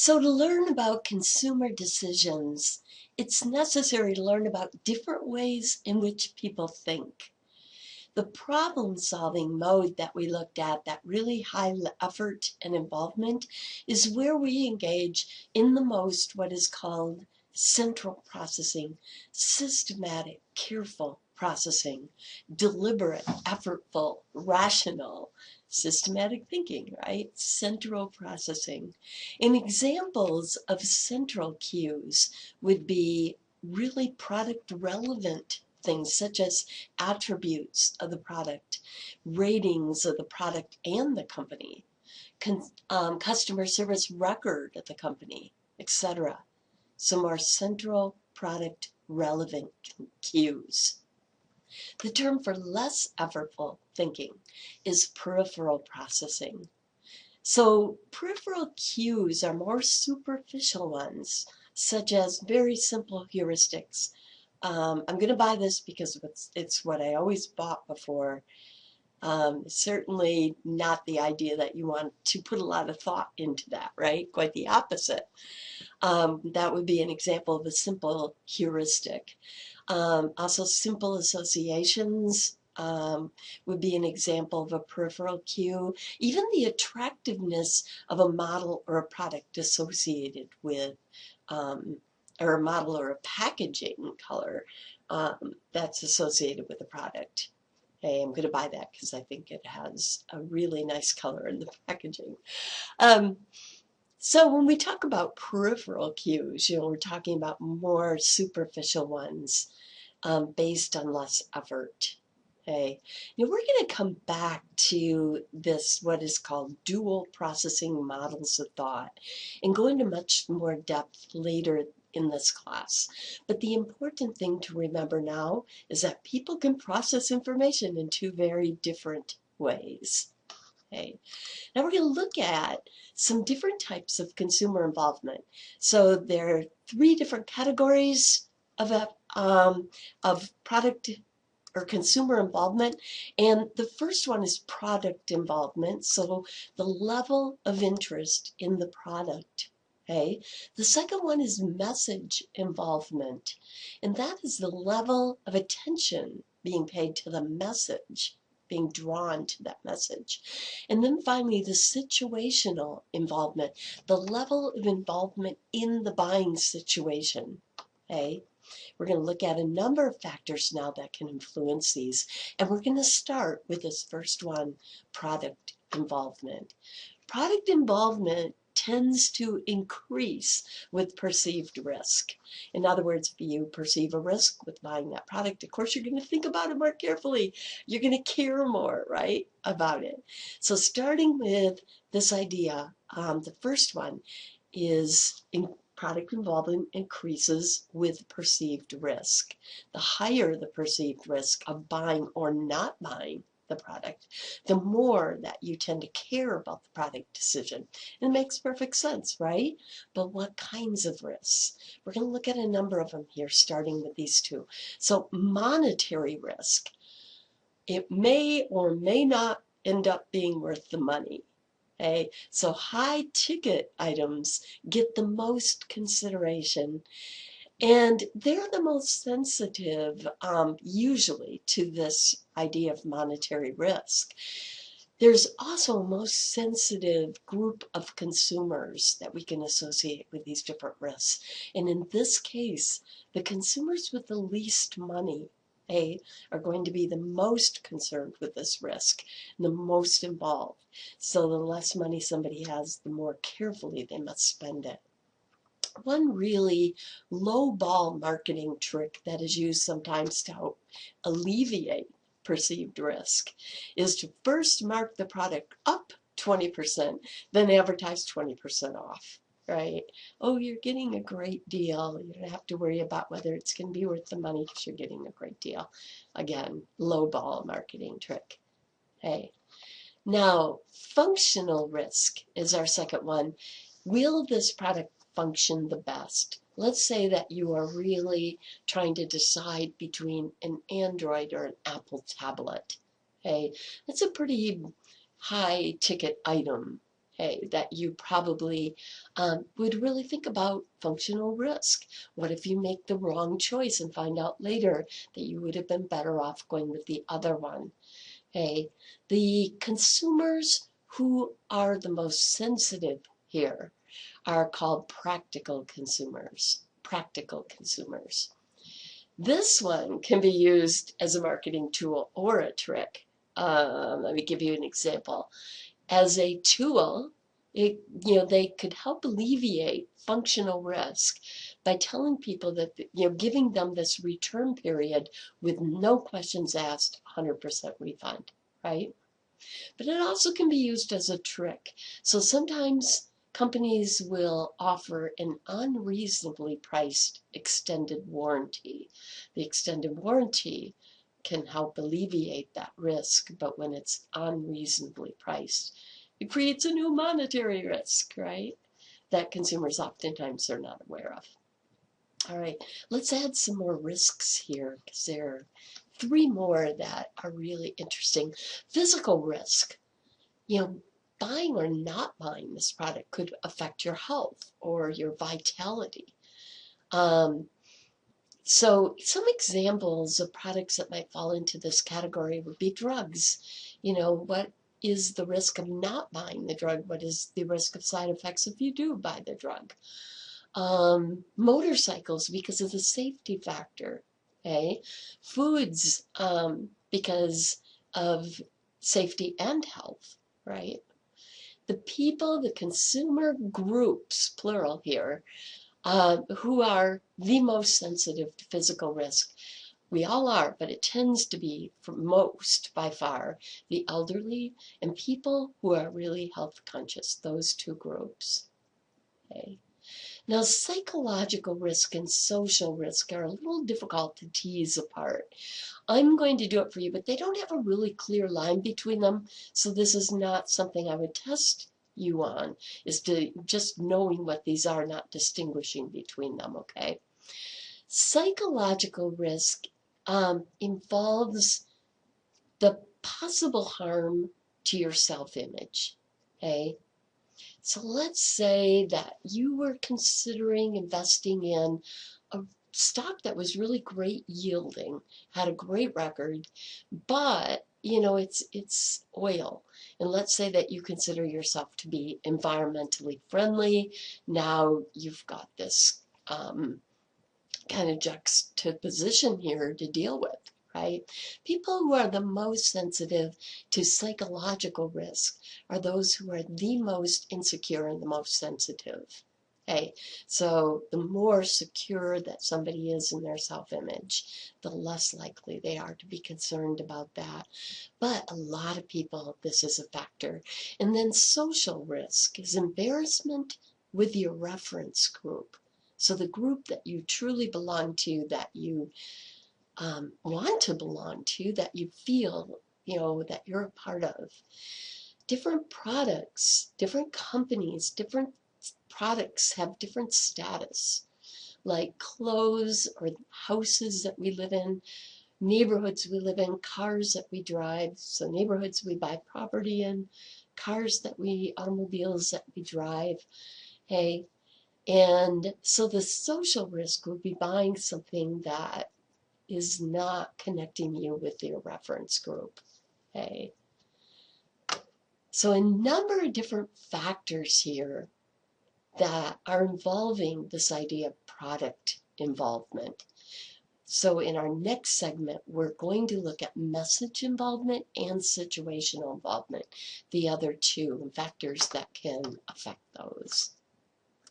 So to learn about consumer decisions, it's necessary to learn about different ways in which people think. The problem-solving mode that we looked at, that really high effort and involvement, is where we engage in the most what is called central processing, systematic, careful processing, deliberate, effortful, rational, systematic thinking, right? Central processing. And examples of central cues would be really product relevant things such as attributes of the product, ratings of the product and the company, customer service record of the company, etc. Some are central product relevant cues. The term for less effortful thinking is peripheral processing. So peripheral cues are more superficial ones, such as very simple heuristics. I'm going to buy this because it's what I always bought before. Certainly not the idea that you want to put a lot of thought into that, right? Quite the opposite. That would be an example of a simple heuristic. Also, simple associations would be an example of a peripheral cue. Even the attractiveness of a model or a product associated with or a model or a packaging color that's associated with the product. Hey, I'm going to buy that because I think it has a really nice color in the packaging. So when we talk about peripheral cues, we're talking about more superficial ones based on less effort. Okay, we're going to come back to this, what is called dual processing models of thought, and go into much more depth later in this class. But the important thing to remember now is that people can process information in two very different ways. Okay. Now we're going to look at some different types of consumer involvement. So there are three different categories of product or consumer involvement, and the first one is product involvement, so the level of interest in the product. Okay. The second one is message involvement, and that is the level of attention being paid to the message, being drawn to that message. And then finally, the situational involvement, the level of involvement in the buying situation. Okay. We're going to look at a number of factors now that can influence these. And we're going to start with this first one, product involvement. Product involvement tends to increase with perceived risk. In other words, if you perceive a risk with buying that product, of course, you're going to think about it more carefully. You're going to care more, right, about it. So starting with this idea, the first one is product involvement increases with perceived risk. The higher the perceived risk of buying or not buying the product, the more that you tend to care about the product decision. And it makes perfect sense, right? But what kinds of risks? We're going to look at a number of them here, starting with these two. So monetary risk. It may or may not end up being worth the money. Okay, so high ticket items get the most consideration, and they're the most sensitive usually to this idea of monetary risk. There's also a most sensitive group of consumers that we can associate with these different risks. And in this case, the consumers with the least money are going to be the most concerned with this risk, and the most involved. So the less money somebody has, the more carefully they must spend it. One really low-ball marketing trick that is used sometimes to help alleviate perceived risk is to first mark the product up 20%, then advertise 20% off. Right? Oh, you're getting a great deal. You don't have to worry about whether it's going to be worth the money because you're getting a great deal. Again, low ball marketing trick. Hey. Now, functional risk is our second one. Will this product function the best? Let's say that you are really trying to decide between an Android or an Apple tablet. Okay, that's a pretty high ticket item. hey, that you probably would really think about functional risk. What if you make the wrong choice and find out later that you would have been better off going with the other one? Hey, the consumers who are the most sensitive here are called practical consumers. Practical consumers. This one can be used as a marketing tool or a trick. Let me give you an example. As a tool, they could help alleviate functional risk by telling people that, giving them this return period with no questions asked, 100% refund, right? But it also can be used as a trick. So sometimes companies will offer an unreasonably priced extended warranty. The extended warranty can help alleviate that risk, but when it's unreasonably priced, it creates a new monetary risk, right? That consumers oftentimes are not aware of. All right, let's add some more risks here because there are three more that are really interesting. Physical risk. Buying or not buying this product could affect your health or your vitality. So some examples of products that might fall into this category would be drugs. What is the risk of not buying the drug? What is the risk of side effects if you do buy the drug? Motorcycles because of the safety factor. Okay? Foods because of safety and health, right? The people, the consumer groups, plural here, who are the most sensitive to physical risk. We all are, but it tends to be, for most by far, the elderly and people who are really health conscious, those two groups. Okay. Now, psychological risk and social risk are a little difficult to tease apart. I'm going to do it for you, but they don't have a really clear line between them, so this is not something I would test you on, is to just knowing what these are, not distinguishing between them, okay? Psychological risk involves the possible harm to your self-image, okay? So let's say that you were considering investing in a stock that was really great yielding, had a great record, but it's oil. And let's say that you consider yourself to be environmentally friendly. Now you've got this kind of juxtaposition here to deal with, right? People who are the most sensitive to psychological risk are those who are the most insecure and the most sensitive. Okay, so the more secure that somebody is in their self-image, the less likely they are to be concerned about that. But a lot of people, this is a factor. And then social risk is embarrassment with your reference group. So the group that you truly belong to, that you want to belong to, that you feel, that you're a part of. Different products, different companies, different products have different status, like clothes or houses that we live in, neighborhoods we live in, cars that we drive. So neighborhoods we buy property in, automobiles that we drive. Hey, and so the social risk would be buying something that is not connecting you with your reference group. Okay. So a number of different factors here that are involving this idea of product involvement. So in our next segment, we're going to look at message involvement and situational involvement, the other two factors that can affect those.